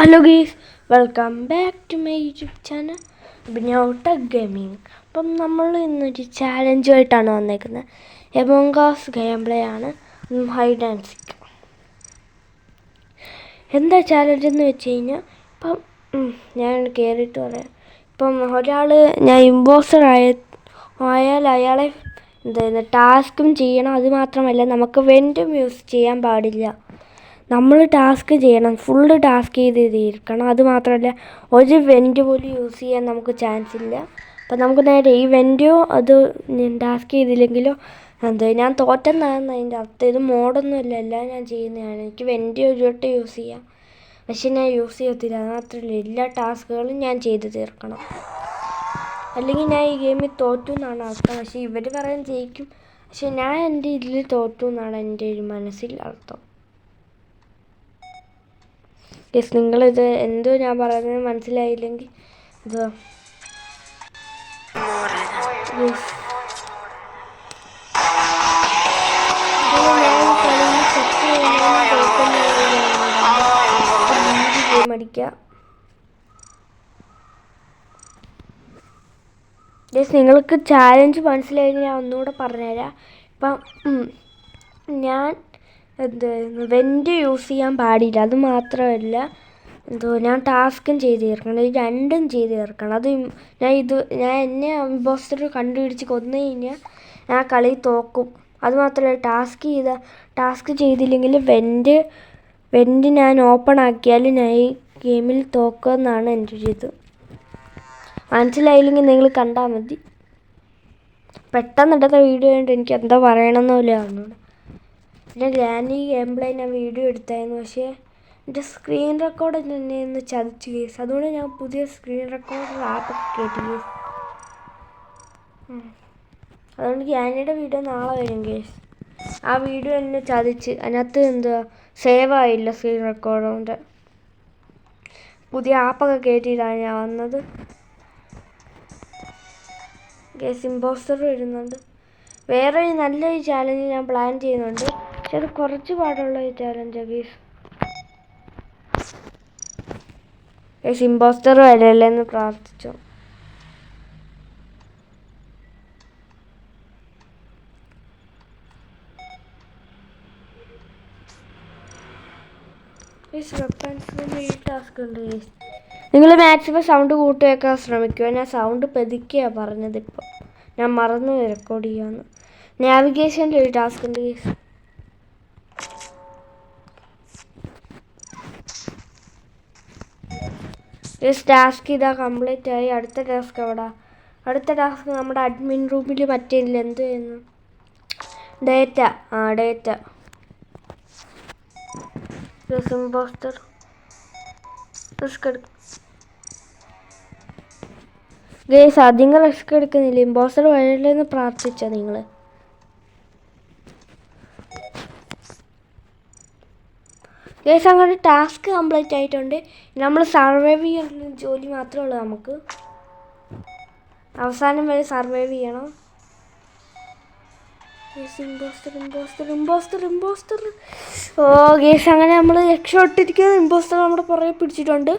Hello guys, welcome back to my YouTube channel ബിനൗട്ട gaming. അപ്പം നമ്മൾ ഇന്നൊരു ചാലഞ്ചുമായിട്ടാണ് വന്നേക്കുന്നത്. എമോങ് അസ് ഗെയിം പ്ലേ ആണ്, ഹൈഡ് ആൻഡ് സീക്ക്. എന്താ ചാലഞ്ച് എന്ന് വെച്ച് കഴിഞ്ഞാൽ, ഇപ്പം ഞാൻ കയറിയിട്ട് പറയാം. ഇപ്പം ഒരാൾ ഞാൻ ഇമ്പോസ്റ്റർ ആയാൽ അയാളെ എന്താ ടാസ്കും ചെയ്യണം. അതുമാത്രമല്ല, നമുക്ക് വെൻറ്റും യൂസ് ചെയ്യാൻ പാടില്ല. നമ്മൾ ടാസ്ക് ചെയ്യണം, ഫുള്ള് ടാസ്ക് ചെയ്ത് തീർക്കണം. അതുമാത്രമല്ല, ഒരു വെൻറ്റ് പോലും യൂസ് ചെയ്യാൻ നമുക്ക് ചാൻസ് ഇല്ല. അപ്പം നമുക്ക് നേരെ ഈ വെൻറ്റോ അത് ടാസ്ക് ചെയ്തില്ലെങ്കിലോ ഞാൻ തോറ്റെന്നാണ് അതിൻ്റെ അർത്ഥം. ഇത് മോഡൊന്നുമില്ല, എല്ലാം ഞാൻ ചെയ്യുന്നതാണ്. എനിക്ക് വെൻറ്റ് ഒരു വട്ടം യൂസ് ചെയ്യാം, പക്ഷെ ഞാൻ യൂസ് ചെയ്യത്തില്ല. അത് മാത്രമല്ല, എല്ലാ ടാസ്കുകളും ഞാൻ ചെയ്ത് തീർക്കണം, അല്ലെങ്കിൽ ഞാൻ ഈ ഗെയിമിൽ തോറ്റു എന്നാണ് അർത്ഥം. പക്ഷേ ഇവർ പറയാൻ ജയിക്കും, പക്ഷെ ഞാൻ എൻ്റെ ഇതിൽ തോറ്റു എന്നാണ് എൻ്റെ ഒരു മനസ്സിൽ അർത്ഥം. യെസ്, നിങ്ങളിത് എന്തോ ഞാൻ പറയുന്നത് മനസ്സിലായില്ലെങ്കിൽ ഇത് അടിക്കാം. യെസ്, നിങ്ങൾക്ക് ചാലഞ്ച് മനസ്സിലായെങ്കിൽ ഞാൻ ഒന്നുകൂടെ പറഞ്ഞുതരാം. ഇപ്പം ഞാൻ വെൻറ്റ് യൂസ് ചെയ്യാൻ പാടില്ല. അത് മാത്രമല്ല, ഞാൻ ടാസ്കും ചെയ്ത് തീർക്കണം. ഇത് രണ്ടും ചെയ്ത് തീർക്കണം. അത് ഞാൻ എന്നെ ഇമ്പോസ്റ്റർ കണ്ടുപിടിച്ച് കൊന്നു കഴിഞ്ഞാൽ ഞാൻ കളി തോക്കും. അതുമാത്രമല്ല, ടാസ്ക് ചെയ്തില്ലെങ്കിൽ വെൻറ്റ് ഞാൻ ഓപ്പൺ ആക്കിയാലും ഞാൻ ഈ ഗെയിമിൽ തോക്കുമെന്നാണ് എൻ്റെ ഒരു ഇത്. മനസ്സിലായില്ലെങ്കിൽ നിങ്ങൾ കണ്ടാൽ മതി. പെട്ടെന്നിടുന്ന വീഡിയോ ആയതുകൊണ്ട് എനിക്ക് എന്താ പറയണമെന്ന് പോലെ ആവുന്നുണ്ട്. പിന്നെ ഗ്രാനി ഗെയിം പ്ലേ ഞാൻ വീഡിയോ എടുത്തായിരുന്നു, പക്ഷേ എൻ്റെ സ്ക്രീൻ റെക്കോർഡ് തന്നെ ഒന്ന് ചതിച്ചു കേസ്. അതുകൊണ്ട് ഞാൻ പുതിയ സ്ക്രീൻ റെക്കോർഡർ ആപ്പൊക്കെ കയറ്റി കേസ്. അതുകൊണ്ട് ഗ്രാനിയുടെ വീഡിയോ നാളെ വരും കേസ്. ആ വീഡിയോ എന്നെ ചതിച്ച്, അതിനകത്ത് സേവ് ആയില്ല സ്ക്രീൻ റെക്കോർഡറിൻ്റെ. പുതിയ ആപ്പൊക്കെ കയറ്റിയിട്ടാണ് ഞാൻ വന്നത് കേസ്. ഇമ്പോസ്റ്റർ വരുന്നുണ്ട്. വേറെ നല്ലൊരു ചാലഞ്ച് ഞാൻ പ്ലാൻ ചെയ്യുന്നുണ്ട്, പക്ഷെ അത് കുറച്ച് പാടുള്ള ഒരു ചാലഞ്ചാണ് കേസ്. ഇമ്പോസ്റ്റർ വരല്ലെന്ന് പ്രാർത്ഥിച്ചു. ടാസ്ക് ഉണ്ട്. നിങ്ങൾ മാക്സിമം സൗണ്ട് കൂട്ടി വെക്കാൻ ശ്രമിക്കുക. ഞാൻ സൗണ്ട് പതുക്കെയാണ് പറഞ്ഞത്. ഇപ്പം ഞാൻ മറന്നു റെക്കോർഡ് ചെയ്യാമെന്ന്. നാവിഗേഷൻ്റെ ഒരു ടാസ്ക് ഉണ്ട്. ടാസ്ക് ഇതാ കംപ്ലീറ്റ് ആയി. അടുത്ത ടാസ്ക് അടുത്ത ടാസ്ക് നമ്മുടെ അഡ്മിൻ റൂമിൽ മറ്റേതില്ല, എന്ത് ചെയ്യുന്നു, ഡേറ്റ ഇമ്പോസ്റ്റർ റിസ്ക് എടുക്കും. ഗേസ്, അധികം റിസ്ക് എടുക്കുന്നില്ല. ഇമ്പോസ്റ്റർ വരല്ലെന്ന് പ്രാർത്ഥിച്ചോ നിങ്ങൾ. ഗേസ്, അങ്ങനെ ടാസ്ക് കംപ്ലീറ്റ് ആയിട്ടുണ്ട്. നമ്മൾ സർവൈവ് ചെയ്യുന്ന ജോലി മാത്രമേ ഉള്ളൂ നമുക്ക്. അവസാനം വരെ സർവൈവ് ചെയ്യണം. ഇമ്പോസ്റ്റർ. ഓ ഗേസ്, അങ്ങനെ നമ്മൾ രക്ഷപ്പെട്ടിരിക്കുന്നത്. ഇമ്പോസ്റ്റർ നമ്മുടെ പുറകെ പിടിച്ചിട്ടുണ്ട്.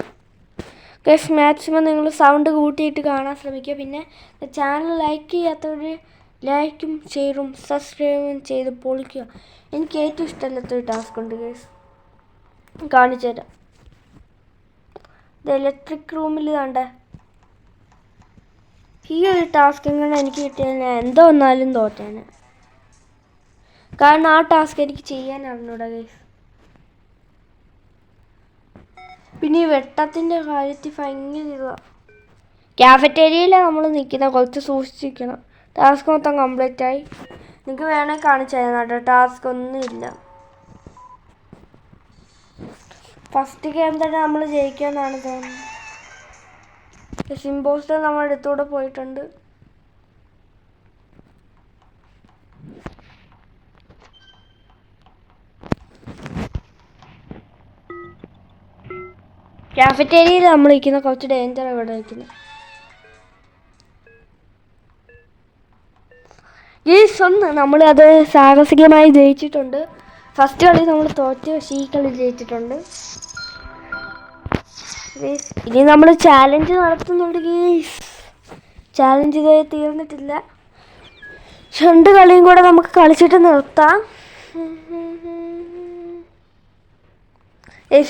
ഗേസ്, മാക്സിമം നിങ്ങൾ സൗണ്ട് കൂട്ടിയിട്ട് കാണാൻ ശ്രമിക്കുക. പിന്നെ ചാനൽ ലൈക്ക് ചെയ്യാത്തവർ ലൈക്കും ഷെയറും സബ്സ്ക്രൈബും ചെയ്ത് പൊളിക്കുക. എനിക്ക് ഏറ്റവും ഇഷ്ടമില്ലാത്തൊരു ടാസ്ക് ഉണ്ട് ഗേസ്, കാണിച്ചു തരാം. ഇത് ഇലക്ട്രിക് റൂമിൽ കണ്ടേ. ഈ ഒരു ടാസ്ക് ഇങ്ങനെ എനിക്ക് കിട്ടിയാൽ ഞാൻ എന്തോ വന്നാലും തോറ്റാണ്. കാരണം ആ ടാസ്ക് എനിക്ക് ചെയ്യാൻ അറിഞ്ഞൂടാ ഗൈസ്. പിന്നെ ഈ വെട്ടത്തിൻ്റെ കാര്യത്തിൽ ഭയങ്കര ഇതാണ്. കാഫറ്റേരിയയിലാണ് നമ്മൾ നിൽക്കുന്നത്, കുറച്ച് സൂക്ഷിച്ചിരിക്കണം. ടാസ്ക് മൊത്തം കംപ്ലീറ്റ് ആയി. നിങ്ങൾക്ക് വേണമെങ്കിൽ കാണിച്ചു തരാം കേട്ടോ. ടാസ്ക് ഒന്നുമില്ല. ഫസ്റ്റ് ഗെയിം തന്നെ നമ്മൾ ജയിക്കാമെന്നാണ് തോന്നുന്നത്. ഇമ്പോസ്റ്റർ നമ്മുടെ അടുത്തൂടെ പോയിട്ടുണ്ട്. കാഫറ്റേരിയയിൽ നമ്മൾ ഇരിക്കുന്ന കുറച്ച് ഡേഞ്ചർ ഇവിടെ വയ്ക്കുന്നത്. നമ്മൾ അത് സാഹസികമായി ജയിച്ചിട്ടുണ്ട്. ഫസ്റ്റ് കളി നമ്മൾ തോറ്റ്, പക്ഷേ ഈ കളി ജയിച്ചിട്ടുണ്ട്. ഇനി നമ്മൾ ചാലഞ്ച് നടത്തുന്നുണ്ട് ഗേസ്. ചാലഞ്ച് ഇതുവരെ തീർന്നിട്ടില്ല. 2 കളിയും കൂടെ നമുക്ക് കളിച്ചിട്ട് നിർത്താം.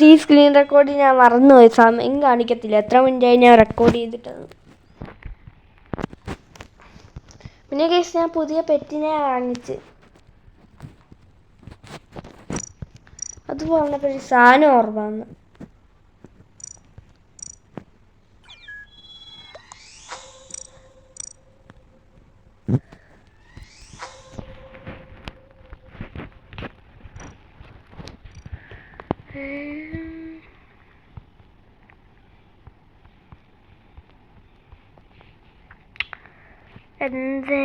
ഈ സ്ക്രീൻ റെക്കോർഡ് ഞാൻ മറന്നുപോയി, സമയം കാണിക്കത്തില്ല എത്ര മിനിറ്റായി ഞാൻ റെക്കോർഡ് ചെയ്തിട്ടത്. പിന്നെ ഗേസ് ഞാൻ പുതിയ പെറ്റിനെ വാങ്ങിച്ച്. അത് പറഞ്ഞപ്പോൾ ഒരു സാധനം ഓർമ്മ വന്നു. എന്തേ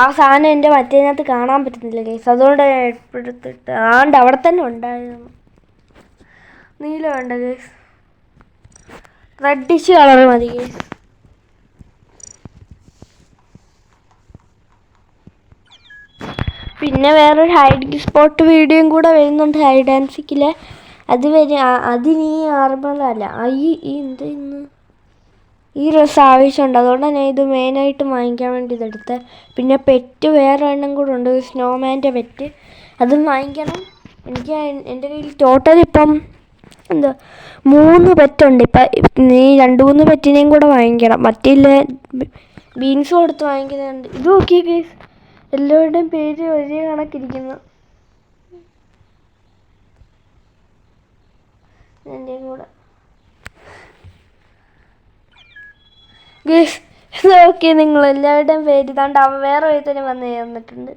ആ സാധനം എൻ്റെ മറ്റേതിനകത്ത് കാണാൻ പറ്റുന്നില്ല കേസ്, അതുകൊണ്ട് എടുത്തിട്ട് ആണ്ട് അവിടെ തന്നെ ഉണ്ടായിരുന്നു. നീല വേണ്ട കേസ്, റെഡിഷ് കളർ മതി കേസ്. പിന്നെ വേറൊരു ഹൈഡ് സ്പോട്ട് വീഡിയോയും കൂടെ വരുന്നുണ്ട്, ഹൈഡ് ആൻഡ് സീക്കിലെ. അത് അതിന് ഈ ആർമറല്ല, ഈ ഡ്രസ്സ് ആവശ്യമുണ്ട്. അതുകൊണ്ടാണ് ഞാൻ ഇത് മെയിനായിട്ട് വാങ്ങിക്കാൻ വേണ്ടി ഇതെടുത്തത്. പിന്നെ പെറ്റ് വേറെ എണ്ണം കൂടെ ഉണ്ട്, സ്നോമാൻ്റെ പെറ്റ്, അതും വാങ്ങിക്കണം. എനിക്ക് എൻ്റെ കയ്യിൽ ടോട്ടൽ ഇപ്പം 3 പെറ്റുണ്ട്. ഇപ്പം ഈ 2-3 പെറ്റിനെയും കൂടെ വാങ്ങിക്കണം. മറ്റില്ല ബീൻസ് കൊടുത്ത് വാങ്ങിക്കുന്നുണ്ട്. ഇത് നോക്കിയ കേസ്, എല്ലാവരുടെയും പേര് ഒരേ കണക്കിരിക്കുന്നു. എൻ്റെയും കൂടെ ഗേസ് നോക്കി, നിങ്ങൾ എല്ലാവരുടെയും പേര് ഇതാണ്ട് വേറെ ഒരുത്തരം വന്ന് ചേർന്നിട്ടുണ്ട്.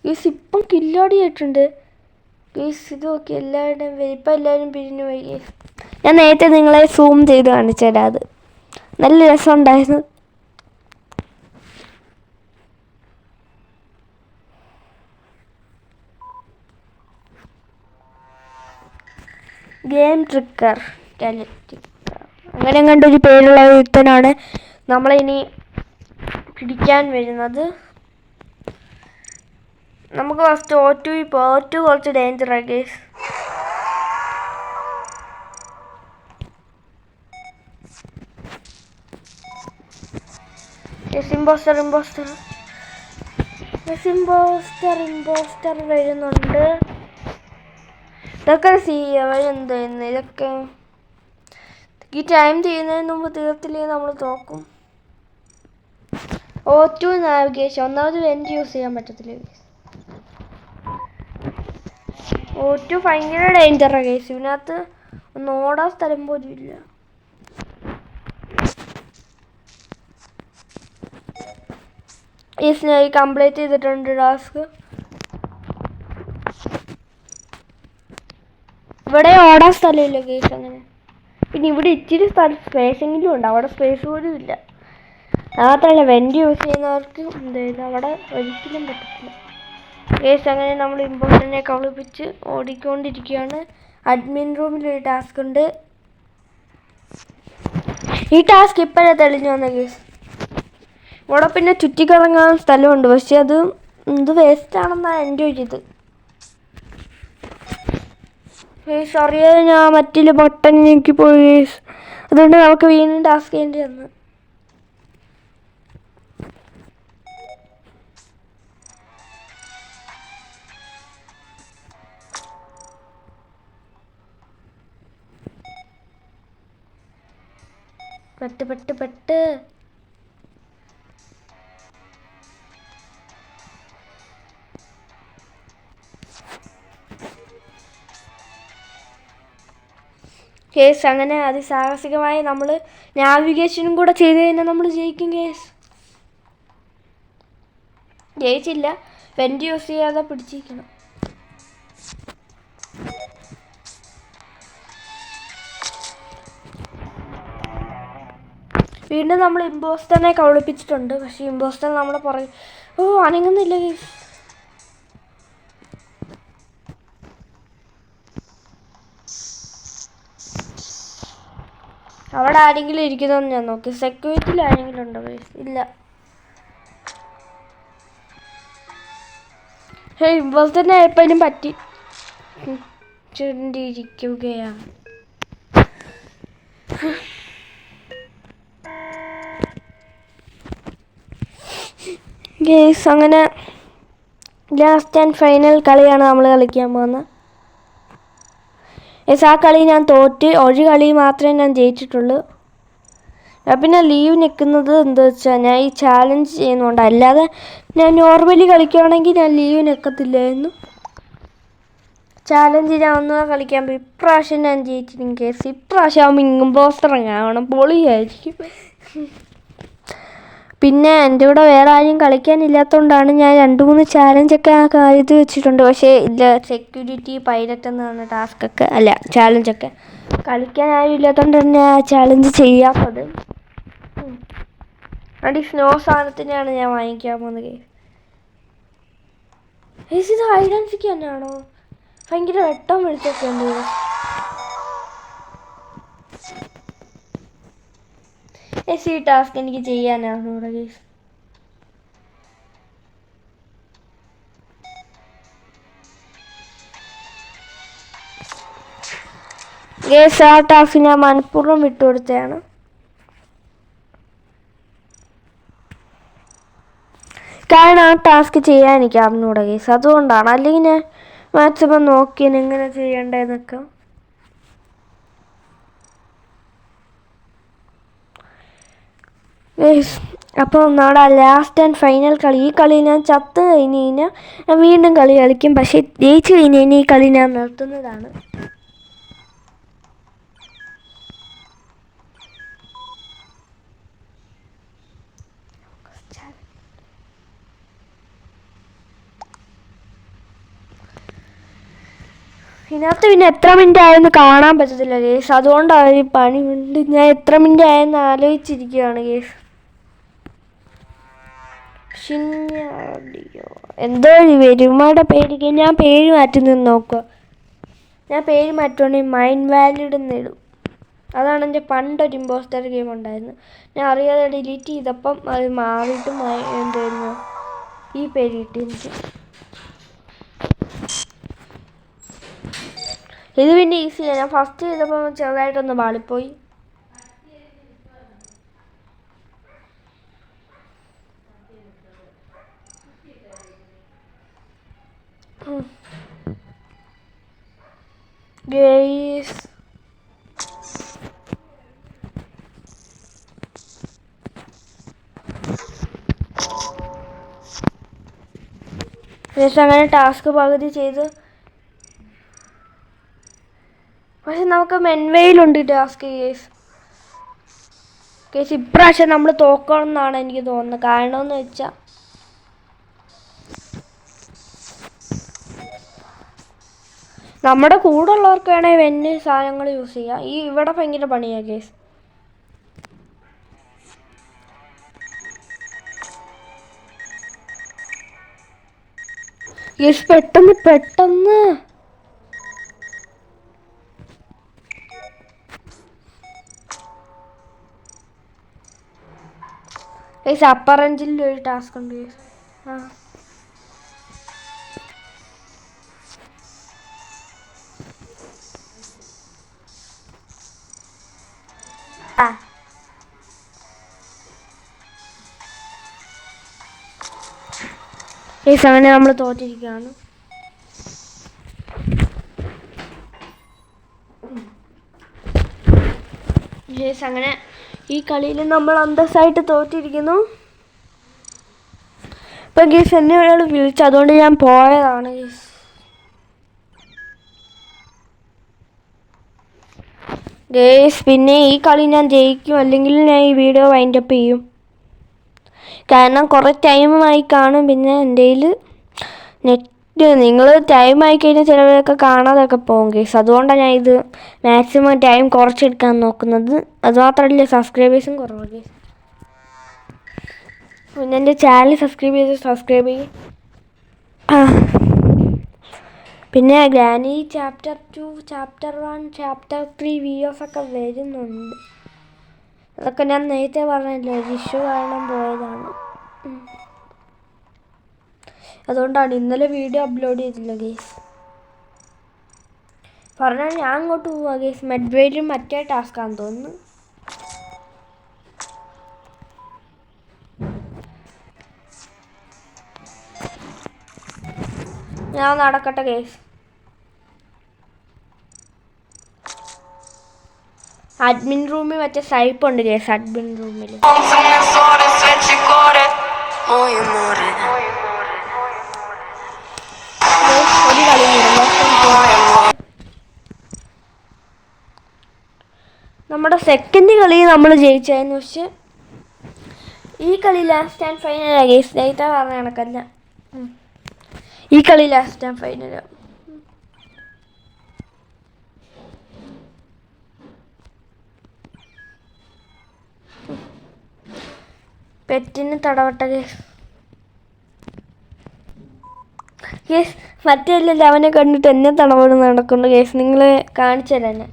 ഗേസ് ഇപ്പം കില്ലാടിയായിട്ടുണ്ട് ഗേസ്. ഇത് നോക്കി, എല്ലാവരുടെയും പേര് ഇപ്പം എല്ലാവരും പിരിഞ്ഞു പോയി ഗേസ്. ഞാൻ നേരത്തെ നിങ്ങളെ സൂം ചെയ്ത് കാണിച്ചു തരാം, അത് നല്ല രസമുണ്ടായിരുന്നു. ഗെയിം ട്രിക്കർ അങ്ങനെ കണ്ടൊരു പേരുള്ള ഒരുത്തനാണ് നമ്മളിനി പിടിക്കാൻ വരുന്നത്. നമുക്ക് ഫസ്റ്റ് O2 കുറച്ച് ഡേഞ്ചറാണ് ഗേസ്. ഇമ്പോസ്റ്റർ വരുന്നുണ്ട്. ഇതൊക്കെ അവരെന്തായിരുന്നു ഇതൊക്കെ, ഈ ടൈം ചെയ്യുന്നതിന് മുമ്പ് തീർത്തില്ലെങ്കിൽ നമ്മൾ തോക്കും. O2 നാവിഗേഷൻ, ഒന്നാമത് വെന്റ് യൂസ് ചെയ്യാൻ പറ്റത്തില്ല ഗേസ്. O2 ഭയങ്കര ഡേഞ്ചറാണ് ഗേസ്, ഇതിനകത്ത് ഒന്ന് ഓടാൻ സ്ഥലം പോലും ഇല്ല. ഈ കംപ്ലീറ്റ് ചെയ്തിട്ടുണ്ട് ടാസ്ക്. ഇവിടെ ഓടാൻ സ്ഥലമില്ല ഗേസ് അങ്ങനെ. പിന്നെ ഇവിടെ ഇച്ചിരി സ്പേസെങ്കിലും ഉണ്ട്, അവിടെ സ്പേസ് പോലും ഇല്ല. മാത്രമല്ല വെന്റ് യൂസ് ചെയ്യുന്നവർക്ക് അവിടെ ഒരിക്കലും പറ്റത്തില്ല ഗേസ്. അങ്ങനെ നമ്മൾ ഇമ്പോർട്ടനെ കളിപ്പിച്ച് ഓടിക്കൊണ്ടിരിക്കുകയാണ്. അഡ്മിൻ റൂമിൽ ഒരു ടാസ്ക് ഉണ്ട്. ഈ ടാസ്ക് ഇപ്പോഴേ തെളിഞ്ഞു വന്ന കേസ്. ഇവിടെ പിന്നെ ചുറ്റിക്കറങ്ങാൻ സ്ഥലമുണ്ട്, പക്ഷെ അത് വേസ്റ്റാണെന്നാണ് എൻ്റെ ഒരു ഇത്. കേസ് അറിയാതെ ഞാൻ മറ്റേ ബട്ടൺ ഞെക്കി പോയി കേസ്, അതുകൊണ്ട് നമുക്ക് വീണ്ടും ടാസ്ക് ചെയ്യേണ്ടി വന്നു. പെട്ട് കേസ്. അങ്ങനെ അതിസാഹസികമായി നമ്മൾ നാവിഗേഷനും കൂടെ ചെയ്ത് കഴിഞ്ഞാൽ നമ്മൾ ജയിക്കും കേസ്. ജയിച്ചില്ല, വെന്റ് യൂസ് ചെയ്യാതെ പിടിച്ചിരിക്കണം. വീണ്ടും നമ്മൾ ഇമ്പോസ്റ്ററിനെ കബളിപ്പിച്ചിട്ടുണ്ട്, പക്ഷേ ഇമ്പോസ്റ്റർ നമ്മളെ അനങ്ങുന്നില്ല കേസ്. അവിടെ ആരെങ്കിലും ഇരിക്കുന്നോന്ന് ഞാൻ നോക്കി. സെക്യൂരിറ്റിയിൽ ആരെങ്കിലും ഉണ്ടോ? ഇല്ല. ഇപ്പോൾ തന്നെ എപ്പോഴും പറ്റി ചുണ്ടിരിക്കുകയാണ്. ഗേസ്, അങ്ങനെ ലാസ്റ്റ് ആൻഡ് ഫൈനൽ കളിയാണ് നമ്മൾ കളിക്കാൻ പോകുന്നത്. ആ കളി ഞാൻ തോറ്റ്, ഒരു കളി മാത്രമേ ഞാൻ ജയിച്ചിട്ടുള്ളൂ. പിന്നെ ലീവ് നിൽക്കുന്നത് എന്താ വെച്ചാൽ ഞാൻ ഈ ചാലഞ്ച് ചെയ്യുന്നതുകൊണ്ട്. അല്ലാതെ ഞാൻ നോർമലി കളിക്കുകയാണെങ്കിൽ ഞാൻ ലീവ് നിൽക്കത്തില്ലായിരുന്നു. ചാലഞ്ച് ഞാൻ ഒന്നും കളിക്കാൻ പോയി. ഇപ്രാവശ്യം ഞാൻ ജയിച്ചിരിക്കും കേസ്. ഇപ്രാവശ്യം ആകുമ്പോൾ ഇമ്പോസ്റ്റർ കാണണം, പൊളിയായിരിക്കും. പിന്നെ എൻ്റെ കൂടെ വേറെ ആരും കളിക്കാനില്ലാത്തതുകൊണ്ടാണ് ഞാൻ 2-3 ചാലഞ്ചൊക്കെ ഇത് വെച്ചിട്ടുണ്ട്. പക്ഷേ ഇല്ല, സെക്യൂരിറ്റി പൈലറ്റ് എന്നാണ് ടാസ്കൊക്കെ, അല്ല ചാലഞ്ചൊക്കെ. കളിക്കാൻ ആരും ഇല്ലാത്തതുകൊണ്ടാണ് ഞാൻ ആ ചാലഞ്ച് ചെയ്യാത്തത്. അടി സ്നോ സാധനത്തിനാണ് ഞാൻ വാങ്ങിക്കാൻ പോകുന്നത്. ഇത് ഹൈഡ് ആൻഡ് സീക്ക് തന്നെയാണോ? ഭയങ്കര വെട്ടം വിളിച്ചൊക്കെ ഉണ്ട്. ഈ ടാസ്ക് എനിക്ക് ചെയ്യാനാണ് ഇവിടെ ഗേസ്. ഗേസ്, ആ ടാസ്ക് ഞാൻ മനഃപൂർവ്വം വിട്ടുകൊടുത്തതാണ്. കാരണം ആ ടാസ്ക് ചെയ്യാൻ എനിക്ക് അറിഞ്ഞൂടെ ഗേസ്, അതുകൊണ്ടാണ്. അല്ലെങ്കിൽ ഞാൻ മാക്സിമം നോക്കിയാണ് എങ്ങനെ ചെയ്യേണ്ടതെന്നൊക്കെ. അപ്പോൾ നമ്മുടെ ലാസ്റ്റ് ആൻഡ് ഫൈനൽ കളി. ഈ കളി ഞാൻ ചത്ത് കഴിഞ്ഞ് കഴിഞ്ഞാൽ ഞാൻ വീണ്ടും കളി കളിക്കും. പക്ഷേ ജയിച്ച് കഴിഞ്ഞ് കഴിഞ്ഞാൽ ഈ കളി ഞാൻ നിർത്തുന്നതാണ്. ഇതിനകത്ത് പിന്നെ എത്ര മിനിറ്റ് ആയെന്ന് കാണാൻ പറ്റത്തില്ല കേസ്, അതുകൊണ്ടാണ് ഈ പണി ഉണ്ട്. ഞാൻ എത്ര മിനിറ്റ് ആയെന്ന് ആലോചിച്ചിരിക്കുകയാണ് കേസ്. എന്തോ വരുമായുടെ പേര് ഞാൻ പേര് മാറ്റി നിന്ന് നോക്കുക. ഞാൻ പേര് മാറ്റുവാണെങ്കിൽ മൈൻഡ് വാലിഡ് എന്നിടും. അതാണ് എൻ്റെ പണ്ടൊരു ഇമ്പോസ്റ്റർ ഗെയിം ഉണ്ടായിരുന്നു. ഞാൻ അറിയാതെ ഡിലീറ്റ് ചെയ്തപ്പം അത് മാറിയിട്ട് എന്തായിരുന്നു ഈ പേര് കിട്ടി എനിക്ക്. ഇത് പിന്നെ ഈസിയാണ്. ഞാൻ ഫസ്റ്റ് ചെയ്തപ്പോൾ ചെറുതായിട്ടൊന്ന് പാളിപ്പോയി. ഗെയ്സ്, അങ്ങനെ ടാസ്ക് പകുതി ചെയ്ത്. പക്ഷെ നമുക്ക് മെൻവയിലുണ്ട് ടാസ്ക് കേസ്. ഇപ്രാവശ്യം നമ്മൾ തോക്കണം എന്നാണ് എനിക്ക് തോന്നുന്നത്. കാരണം എന്ന് വെച്ചാൽ നമ്മുടെ കൂടെ ഉള്ളവർക്ക് വേണമെങ്കിൽ വെന്ന് സാധനങ്ങൾ യൂസ് ചെയ്യാം. ഇവിടെ ഭയങ്കര പണിയാണ് കേസ്. പെട്ടെന്ന് അപ്പർ റേഞ്ചിൽ ഒരു ടാസ്ക് ഉണ്ട്. അങ്ങനെ നമ്മൾ തോറ്റിരിക്കുകയാണ്. അങ്ങനെ ഈ കളിയിൽ നമ്മൾ അന്തസ്സായിട്ട് തോറ്റിരിക്കുന്നു. ഇപ്പം ഗീസ് എന്നെ ഒരാൾ വിളിച്ചു, അതുകൊണ്ട് ഞാൻ പോയതാണ് ഗീസ്. ഗേസ്, പിന്നെ ഈ കളി ഞാൻ ജയിക്കും, അല്ലെങ്കിൽ ഞാൻ ഈ വീഡിയോ വൈൻഡപ്പ് ചെയ്യും. കാരണം കുറേ ടൈമായി കാണും. പിന്നെ എൻ്റെ കയ്യിൽ നെറ്റ്, നിങ്ങൾ ടൈമായി കഴിഞ്ഞാൽ ചിലവരൊക്കെ കാണാതൊക്കെ പോകും ഗേസ്. അതുകൊണ്ടാണ് ഞാൻ ഇത് മാക്സിമം ടൈം കുറച്ചെടുക്കാൻ നോക്കുന്നത്. അതുമാത്രമല്ല സബ്സ്ക്രൈബേഴ്സും കുറവാണ് ഗേസ്. പിന്നെ എൻ്റെ ചാനൽ സബ്സ്ക്രൈബ് ചെയ്യും. പിന്നെ ഗ്രാനി ചാപ്റ്റർ 2, ചാപ്റ്റർ 1, ചാപ്റ്റർ 3 വീഡിയോസൊക്കെ വരുന്നുണ്ട്. അതൊക്കെ ഞാൻ നേരത്തെ പറഞ്ഞല്ലോ, ഒരു ഇഷ്യൂ കാരണം പോയതാണ്. അതുകൊണ്ടാണ് ഇന്നലെ വീഡിയോ അപ്ലോഡ് ചെയ്തില്ല ഗേസ്. പറഞ്ഞാൽ ഞാൻ അങ്ങോട്ട് പോവാ ഗേസ്. മെഡ്വേയിലും മറ്റേ ടാസ്ക്കാന്ന് തോന്നുന്നു. ഞാൻ നടക്കട്ടെ ഗേസ്. അഡ്മിൻ റൂമിൽ മറ്റേ സൈപ്പ് ഉണ്ട് ഗേസ്. അഡ്മിൻ റൂമിൽ ഒരു കളി നമ്മുടെ സെക്കൻഡ് കളി നമ്മൾ ജയിച്ചായിരുന്നു. പക്ഷെ ഈ കളി ലാസ്റ്റ് ആൻഡ് ഫൈനലാണ് ഗേസ്. നേരത്തെ പറഞ്ഞ കണക്കല്ല, ഈ കളി ലാസ്റ്റ് ആൻഡ് ഫൈനലാണ്. പെറ്റിന് തടവട്ട ഗേസ്. ഗേസ് മറ്റേ ഇല്ലല്ലോ, അവനെ കണ്ടിട്ട് എന്നെ തടവട് നടക്കുന്നു ഗേസ്. നിങ്ങൾ കാണിച്ചു തരാം എന്നെ.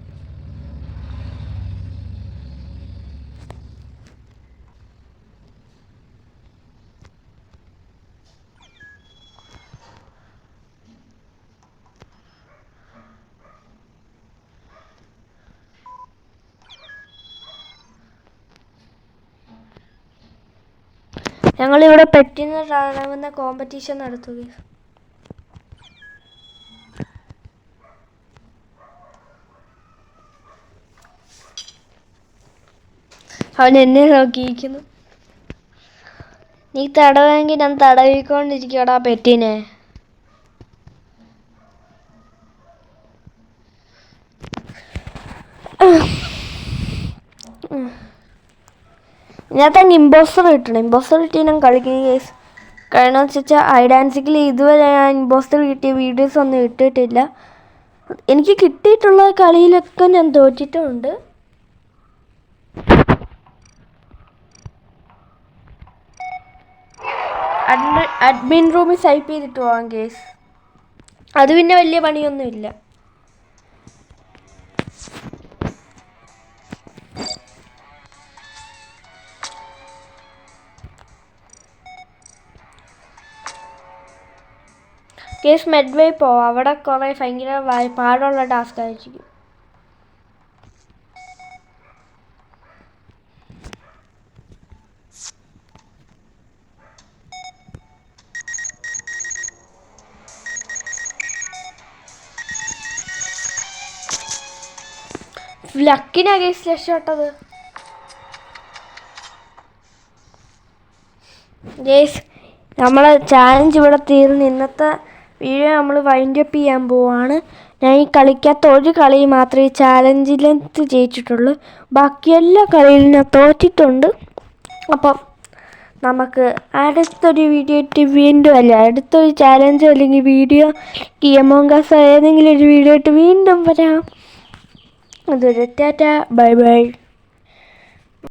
ഞങ്ങളിവിടെ പെറ്റിന് തടവുന്ന കോമ്പറ്റീഷൻ നടത്തുക. അവൻ എന്നെ നോക്കിയിരിക്കുന്നു. നീ തടവെങ്കിൽ ഞാൻ തടവിക്കൊണ്ടിരിക്കടാ പെറ്റിനെ. ഇതിനകത്ത് ഇമ്പോസ്റ്റർ കിട്ടണം. ഇമ്പോസ്റ്റർ കിട്ടി ഞാൻ കളിക്കുന്ന കേസ്. കാരണം വെച്ചാൽ ഐഡാൻസിക്കിൽ ഇതുവരെ ഞാൻ ഇമ്പോസ്റ്റർ കിട്ടിയ വീഡിയോസ് ഒന്നും ഇട്ടിട്ടില്ല. എനിക്ക് കിട്ടിയിട്ടുള്ള കളിയിലൊക്കെ ഞാൻ തോറ്റിട്ടുമുണ്ട്. അഡ്മിൻ റൂമിൽ സൈപ്പ് ചെയ്തിട്ട് പോവാം കേസ്. അത് പിന്നെ വലിയ പണിയൊന്നുമില്ല. കേസ് മെഡ്വേ പോവാം. അവിടെ കുറേ ഭയങ്കര പാടുള്ള ടാസ്ക് ആയിരിക്കും. ലക്കിനാ കേസ് രക്ഷപ്പെട്ടത്. കേസ് നമ്മളെ ചാലഞ്ച് ഇവിടെ തീർന്ന്. ഇന്നത്തെ വീഡിയോ നമ്മൾ വൈൻഡ് അപ്പ് ചെയ്യാൻ പോവാണ്. ഞാൻ ഈ കളിക്കാത്ത ഒരു കളി മാത്രമേ ഈ ചാലഞ്ചിലെത്ത് ജയിച്ചിട്ടുള്ളൂ. ബാക്കി എല്ലാ കളിയിലും ഞാൻ തോറ്റിട്ടുണ്ട്. അപ്പം നമുക്ക് അടുത്തൊരു വീഡിയോ ഇട്ട് വീണ്ടും അടുത്തൊരു ചാലഞ്ചോ അല്ലെങ്കിൽ വീഡിയോ അമോങ് അസ് ഏതെങ്കിലും ഒരു വീഡിയോ ഇട്ട് വീണ്ടും വരാം. അതൊരു ടാറ്റ ബൈ ബൈ.